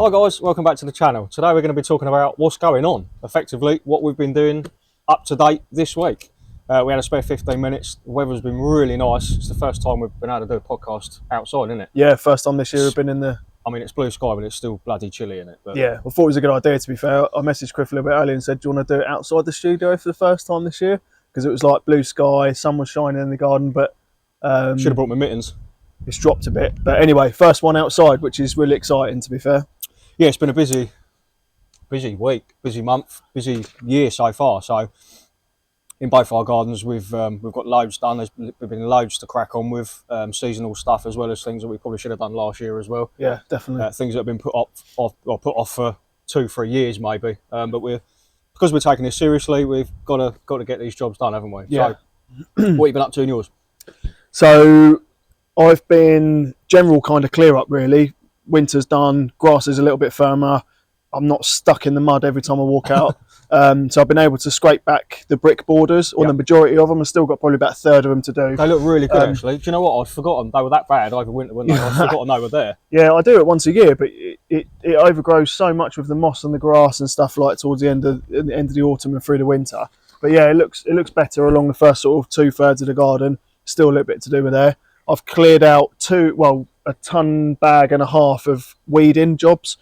Hi guys, welcome back to the channel. Today we're going to be talking about what's going on, effectively what we've been doing up to date this week. We had a spare 15 minutes, the weather's been really nice. It's the first time we've been able to do a podcast outside, isn't it? Yeah, first time this year we've been in the... I mean, it's blue sky, but it's still bloody chilly in it. But... Yeah, I thought it was a good idea, to be fair. I messaged Chris a little bit earlier and said, do you want to do it outside the studio for the first time this year? Because it was like blue sky, sun was shining in the garden, but... should have brought my mittens. It's dropped a bit. But anyway, first one outside, which is really exciting, to be fair. Yeah, it's been a busy week, busy month, busy year so far. So in both our gardens, we've got loads done. There's been loads to crack on with, seasonal stuff as well as things that we probably should have done last year as well. Yeah, definitely. Things that have been put off for 2-3 years maybe. But because we're taking this seriously, we've got to get these jobs done, haven't we? Yeah. So, what have you been up to in yours? So I've been general kind of clear up really. Winter's done, grass is a little bit firmer. I'm not stuck in the mud every time I walk out. So I've been able to scrape back the brick borders, or the majority of them. I've still got probably about a third of them to do. They look really good actually. Do you know what? I'd forgotten they were that bad over winter, weren't they? I'd forgotten they were there. Yeah, I do it once a year, but it overgrows so much with the moss and the grass and stuff like towards the end of the autumn and through the winter. But yeah, it looks better along the first sort of 2/3 of the garden. Still a little bit to do with there. I've cleared out a ton bag and a half of weeding jobs,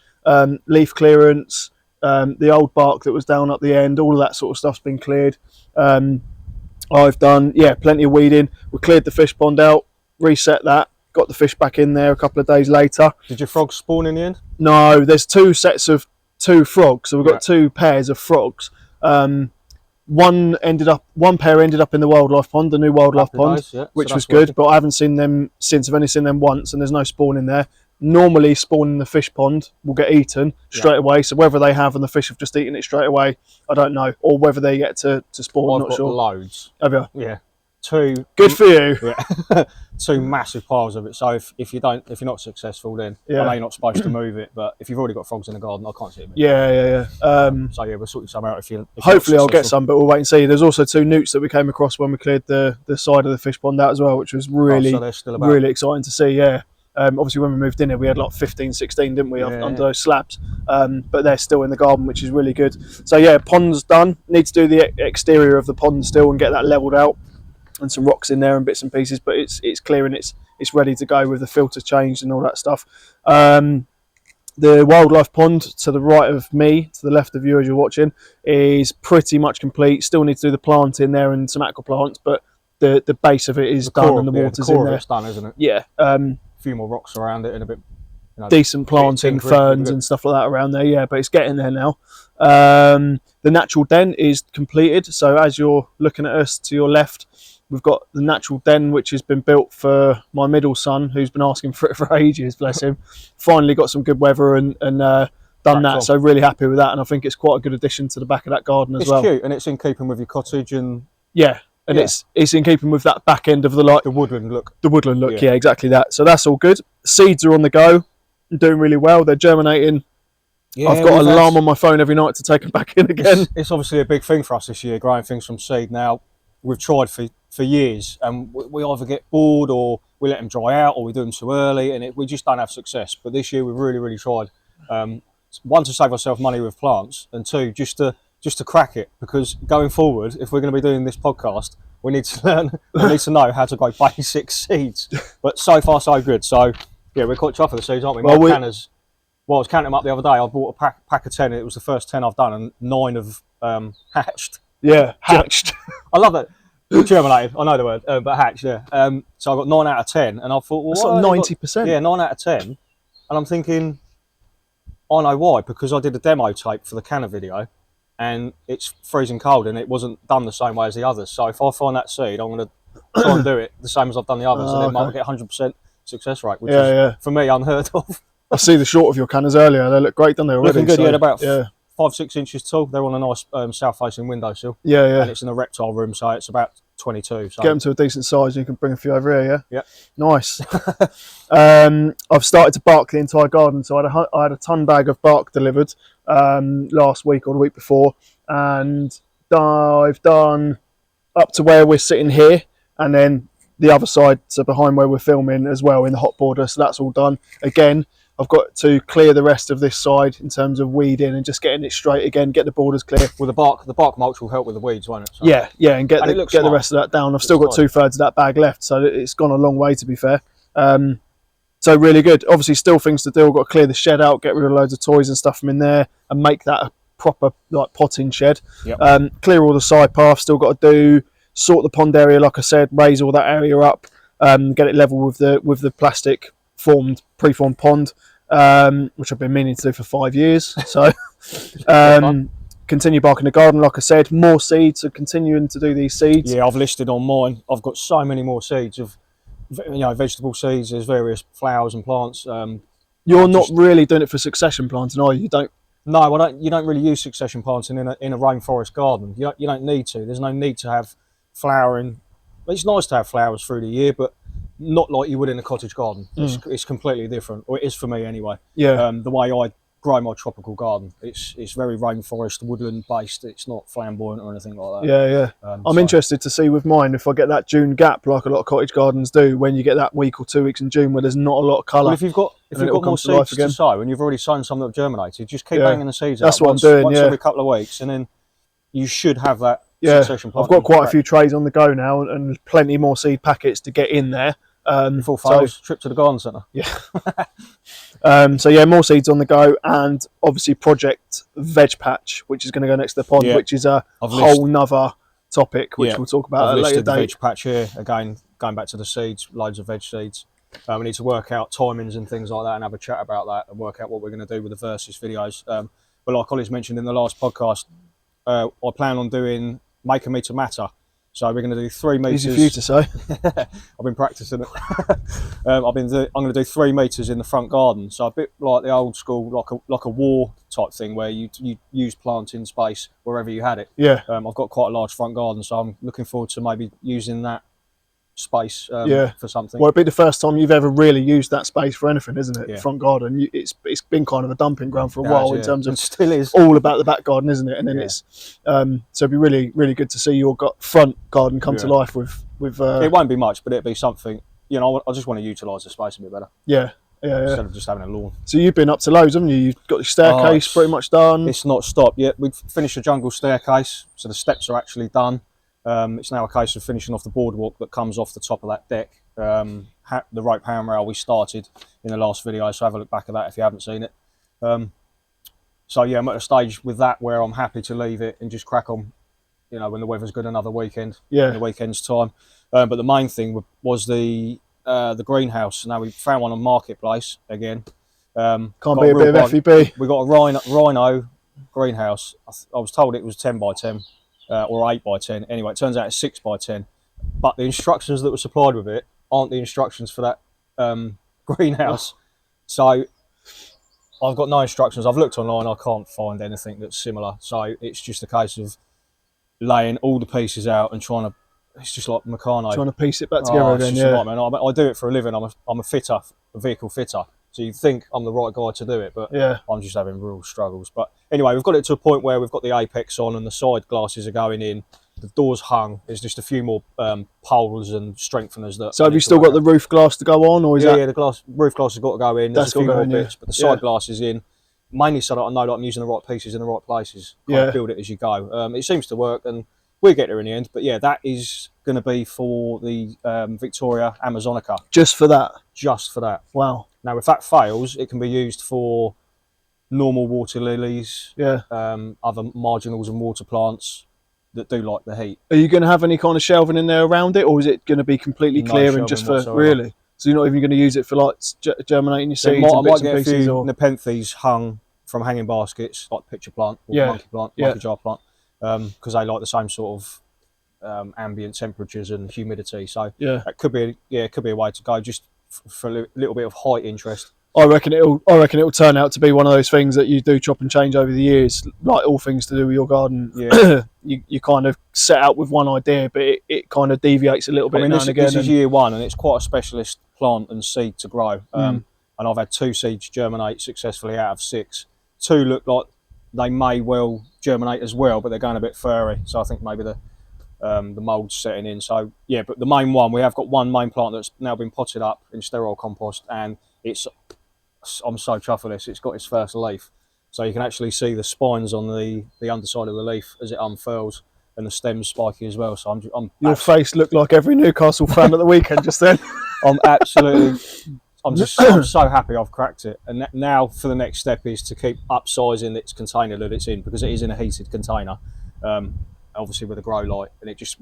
leaf clearance, the old bark that was down at the end, all of that sort of stuff's been cleared. I've done, plenty of weeding. We cleared the fish pond out, reset that, got the fish back in there a couple of days later. Did your frogs spawn in the end? No, there's two sets of 2 frogs, so we've got 2 pairs of frogs. One pair ended up in the wildlife pond, the new wildlife pond, which was good, but I haven't seen them since. I've only seen them once, and there's no spawn in there. Normally, spawn in the fish pond will get eaten straight away. So whether they have and the fish have just eaten it straight away, I don't know, or whether they get to spawn. I'm not sure. Loads. Have you? Yeah, 2. Good for you. Yeah. 2 massive piles of it. So if you're not successful, then I know you're not supposed to move it, but if you've already got frogs in the garden, I can't see them. Yeah. So yeah, we'll sort you some out if you. Hopefully, I'll get some, but we'll wait and see. There's also 2 newts that we came across when we cleared the side of the fish pond out as well, which was really really exciting to see. Yeah. Obviously, when we moved in here, we had like 15, 16, didn't we, under those slabs? But they're still in the garden, which is really good. So yeah, pond's done. Need to do the exterior of the pond still and get that levelled out, and some rocks in there and bits and pieces. But it's clear and it's ready to go with the filter changed and all that stuff. The wildlife pond to the right of me, to the left of you as you're watching, is pretty much complete. Still need to do the plant in there and some aqua plants, but the base of it is done and the water's in there. It's done, isn't it? Yeah. A few more rocks around it and a bit decent planting, ferns and stuff like that around there. Yeah, but it's getting there now. The natural den is completed. So as you're looking at us to your left, we've got the natural den, which has been built for my middle son, who's been asking for it for ages, bless him. Finally got some good weather and done that. So really happy with that. And I think it's quite a good addition to the back of that garden as well. It's cute and it's in keeping with your cottage and... Yeah. And it's in keeping with that back end of the woodland look. The woodland look, yeah, exactly that. So that's all good. Seeds are on the go, doing really well. They're germinating. Yeah, I've got an alarm on my phone every night to take them back in again. It's obviously a big thing for us this year, growing things from seed. Now, we've tried for years, and we either get bored or we let them dry out or we do them too early, and we just don't have success. But this year we've really, really tried. 1, to save ourselves money with plants, and 2, just to crack it, because going forward, if we're going to be doing this podcast, we need to learn, we need to know how to grow basic seeds. But so far, so good. So, yeah, we're quite chuffed with the seeds, aren't we? Well, I was counting them up the other day. I bought a pack of 10. It was the first 10 I've done, and 9 have hatched. Yeah, hatched. I love that. Germinated, I know the word, but hatched, yeah. So I got 9 out of 10, and I thought, well, that's like 90%. Yeah, 9 out of 10. And I'm thinking, I know why, because I did a demo tape for the canner video, and it's freezing cold and it wasn't done the same way as the others. So if I find that seed, I'm going to try and do it the same as I've done the others, and then might get 100% success rate, which is for me unheard of. I see the short of your canners earlier. They look great, don't they? Already? Looking good. Yeah, about 5-6 inches tall. They're on a nice south-facing windowsill. Yeah. And it's in a reptile room, so it's about 22. So. Get them to a decent size, and you can bring a few over here. Yeah. Yeah. Nice. I've started to bark the entire garden, so I had a ton bag of bark delivered last week or the week before, and I've done up to where we're sitting here, and then the other side, so behind where we're filming as well in the hot border. So that's all done. Again, I've got to clear the rest of this side in terms of weeding and just getting it straight again, get the borders clear. Well, the bark mulch will help with the weeds, won't it? So. Yeah, and get the rest of that down. I've still got 2/3 of that bag left, so it's gone a long way, to be fair. So really good. Obviously, still things to do. I've got to clear the shed out, get rid of loads of toys and stuff from in there, and make that a proper like potting shed. Yep. Clear all the side paths. Still got to do, sort the pond area, like I said, raise all that area up, get it level with the plastic preformed pond, which I've been meaning to do for 5 years. So continue barking the garden, like I said, more seeds. So continuing to do these seeds. Yeah, I've listed on mine. I've got so many more seeds of, vegetable seeds. There's various flowers and plants. You're not really doing it for succession planting, are you? You don't. No, I don't. You don't really use succession planting in a rainforest garden. You don't need to. There's no need to have flowering. It's nice to have flowers through the year, but not like you would in a cottage garden. It's completely different, or it is for me anyway. Yeah. The way I grow my tropical garden, it's very rainforest, woodland based. It's not flamboyant or anything like that. Yeah. I'm interested to see with mine if I get that June gap, like a lot of cottage gardens do, when you get that week or 2 weeks in June where there's not a lot of colour. Well, if you've got more seeds to sow and you've already sown some that have germinated, just keep banging the seeds out. That's what I'm doing. Once every couple of weeks, and then you should have that. Succession I've got quite a few trays on the go now, and plenty more seed packets to get in there. Before fails, trip to the garden centre. Yeah. So yeah, more seeds on the go, and obviously Project Veg Patch, which is going to go next to the pond, which is a whole nother topic, which we'll talk about at a later date. Veg Patch here again, going back to the seeds, loads of veg seeds. We need to work out timings and things like that, and have a chat about that, and work out what we're going to do with the versus videos. But like Ollie's mentioned in the last podcast, I plan on making me to matter. So we're going to do 3 meters. Easy for you to say. I've been practicing it. I'm going to do 3 meters in the front garden. So a bit like the old school, like a war type thing, where you use planting space wherever you had it. Yeah. I've got quite a large front garden, so I'm looking forward to maybe using that space for something. Well, it'll be the first time you've ever really used that space for anything, isn't it? Yeah. Front garden. It's been kind of a dumping ground for a while in terms of. It still is. All about the back garden, isn't it? And then it's so it'd be really, really good to see your front garden come to life with. It won't be much, but it'll be something. I just want to utilise the space a bit better. Yeah. Instead of just having a lawn. So you've been up to loads, haven't you? You've got the staircase pretty much done. It's not stopped yet. We've finished the jungle staircase, so the steps are actually done. It's now a case of finishing off the boardwalk that comes off the top of that deck. The rope handrail we started in the last video, so have a look back at that if you haven't seen it. So yeah, I'm at a stage with that where I'm happy to leave it and just crack on, when the weather's good another weekend, in the weekend's time. But the main thing was the greenhouse. Now we found one on Marketplace again. Can't be a bit of FEB. We got a rhino greenhouse. I was told it was 10 by 10. Or 8 by 10. Anyway, it turns out it's 6 by 10. But the instructions that were supplied with it aren't the instructions for that greenhouse. So I've got no instructions. I've looked online. I can't find anything that's similar. So it's just a case of laying all the pieces out and trying to. It's just like Meccano. Trying to piece it back together again. Yeah. Man. I do it for a living. I'm a fitter, a vehicle fitter. So you think I'm the right guy to do it, but I'm just having real struggles. But anyway, we've got it to a point where we've got the apex on and the side glasses are going in. The door's hung. There's just a few more poles and strengtheners. So have you still got the roof glass to go on, or is that? Yeah, the roof glass has got to go in. There's a few more bits, but the side glass is in. Mainly so that I know that I'm using the right pieces in the right places. Build it as you go. It seems to work, and we'll get there in the end. But yeah, that is going to be for the Victoria Amazonica. Just for that? Just for that. Wow. Now, if that fails, it can be used for normal water lilies, other marginals and water plants that do like the heat. Are you going to have any kind of shelving in there around it, or is it going to be completely clear and just for whatsoever. Really? So you're not even going to use it for like germinating your seeds and bits and pieces? I might get a few Nepenthes hung from hanging baskets, like pitcher plant or monkey plant, monkey jar plant, because they like the same sort of ambient temperatures and humidity. So that could be a way to go, just for a little bit of height interest. I reckon it'll turn out to be one of those things that you do chop and change over the years, like all things to do with your garden. Yeah. you kind of set out with one idea, but it kind of deviates a little bit now and again. This is year one, and it's quite a specialist plant and seed to grow. And I've had 2 seeds germinate successfully out of 6. 2 look like they may well germinate as well, but they're going a bit furry. So I think maybe the mould's setting in. So yeah, but the main one, we have got one main plant that's now been potted up in sterile compost, and it's I'm so chuffed with this. It's got its first leaf, so you can actually see the spines on the underside of the leaf as it unfurls, and the stem's spiky as well. So your face looked like every Newcastle fan at the weekend just then. I'm so happy I've cracked it. And now for the next step is to keep upsizing its container that it's in, because it is in a heated container, obviously with a grow light. And it just,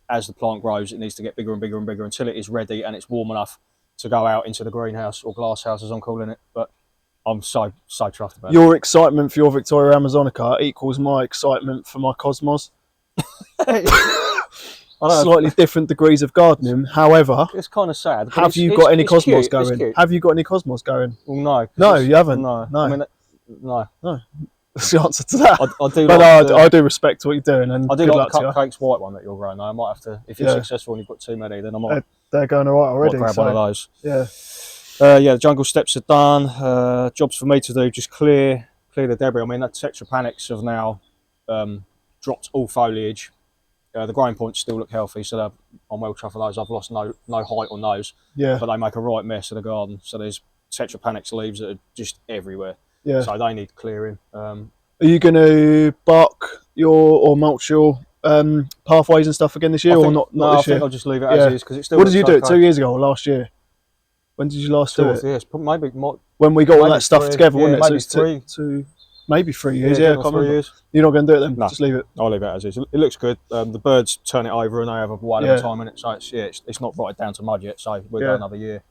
as the plant grows, it needs to get bigger and bigger and bigger until it is ready and it's warm enough to go out into the greenhouse, or glass house as I'm calling it. But I'm so chuffed about it. Your excitement for your Victoria Amazonica equals my excitement for my Cosmos. Slightly different degrees of gardening. However, it's kind of sad. Have you got any Cosmos going? Have you got any Cosmos going? Well, no. No, you haven't. No. No. I mean, no. That's the answer to that. I do. But I do respect what you're doing, and I do like the cupcakes white one that you're growing. Though I might have to, if you're successful and you've got too many, then I might. They're going alright already. Grab one of those. Yeah. The jungle steps are done. Jobs for me to do: just clear the debris. I mean, that tetrapanics have now dropped all foliage. The growing points still look healthy, so I'm well chuffed with those. I've lost no height on those, but they make a right mess of the garden. So there's tetrapanics leaves that are just everywhere. Yeah. So they need clearing. Are you going to bark or mulch your pathways and stuff again this year, or not? No, this I think year? I'll just leave it as is, because it's still. What did you do it 2 years ago or last year? When did you last do it? Yes, maybe when we got all that stuff together, wasn't it? Maybe maybe 3 years. Yeah, I can't remember. You're not going to do it then? No, just leave it. I'll leave it as is. It looks good. The birds turn it over and they have a while of time in it, so it's not rotted down to mud yet. So we'll go another year.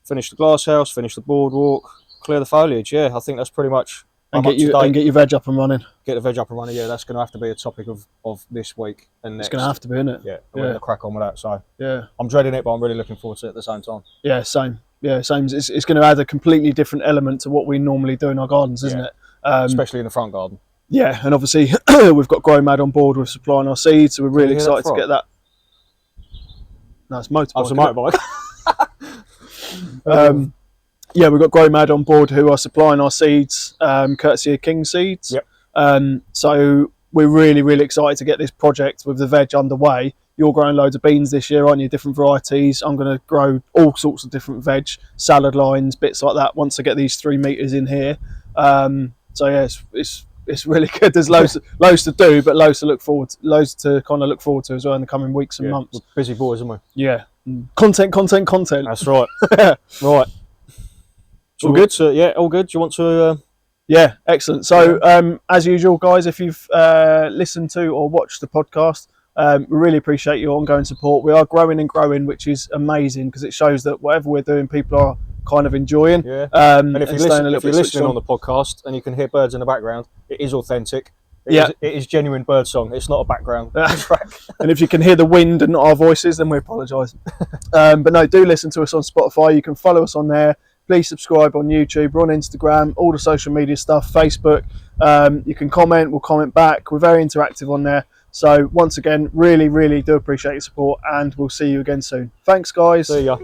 Finish the glass house, finish the boardwalk, clear the foliage. Yeah, I think that's pretty much. And get your veg up and running. Get the veg up and running. Yeah, that's going to have to be a topic of this week and next. It's going to have to be, isn't it? Yeah, we're going to crack on with that. So yeah, I'm dreading it, but I'm really looking forward to it at the same time. Yeah, same. Yeah, same. It's going to add a completely different element to what we normally do in our gardens, isn't it? Especially in the front garden. Yeah, and obviously we've got Grow Mad on board with supplying our seeds, so we're really excited to get that. No, it's motorbike. Oh, it's a motorbike. Yeah, we've got Grow Mad on board who are supplying our seeds, courtesy of King Seeds. Yep. So we're really, really excited to get this project with the veg underway. You're growing loads of beans this year, aren't you? Different varieties. I'm going to grow all sorts of different veg, salad lines, bits like that. Once I get these 3 meters in here, so yeah, it's really good. There's loads to do, but loads to kind of look forward to as well in the coming weeks and months. We're busy boys, aren't we? Yeah, content. That's right. Right. All good? All good. Do you want to? Yeah, excellent. So, as usual, guys, if you've listened to or watched the podcast, we really appreciate your ongoing support. We are growing and growing, which is amazing because it shows that whatever we're doing, people are kind of enjoying. Yeah. And if you're listening on the podcast and you can hear birds in the background, it is authentic. It is genuine bird song. It's not a background track. And if you can hear the wind and not our voices, then we apologise. But no, do listen to us on Spotify. You can follow us on there. Please subscribe on YouTube. We're on Instagram, all the social media stuff, Facebook. You can comment. We'll comment back. We're very interactive on there. So once again, really, really do appreciate your support, and we'll see you again soon. Thanks, guys. See ya.